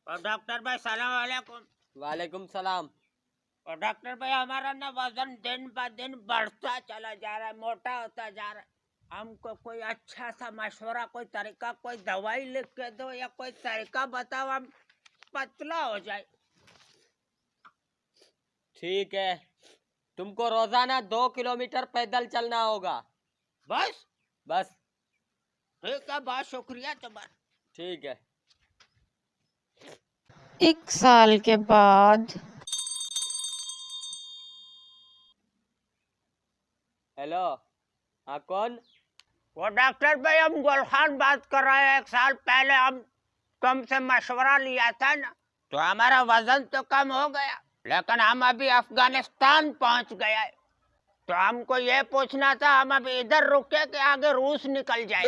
और डॉक्टर भाई सलाम वालेकुम। वालेकुम सलाम। और डॉक्टर भाई हमारा ना वजन दिन ब दिन बढ़ता चला जा रहा है, मोटा होता जा रहा है। हमको कोई अच्छा सा मशवरा, कोई तरीका, कोई दवाई लिख के दो या कोई तरीका बताओ, हम पतला हो जाए। ठीक है, तुमको रोजाना 2 किलोमीटर पैदल चलना होगा। बस बस। ठीक है, बहुत शुक्रिया तुम्हारा। ठीक है। 1 साल के बाद। हेलो, हाँ कौन? वो डॉक्टर भाई, हम गुलखान बात कर रहे हैं। 1 साल पहले हम तुमसे मशवरा लिया था ना, तो हमारा वजन तो कम हो गया, लेकिन हम अभी अफगानिस्तान पहुंच गए हैं। तो हमको ये पूछना था, हम अभी इधर रुके कि आगे रूस निकल जाए।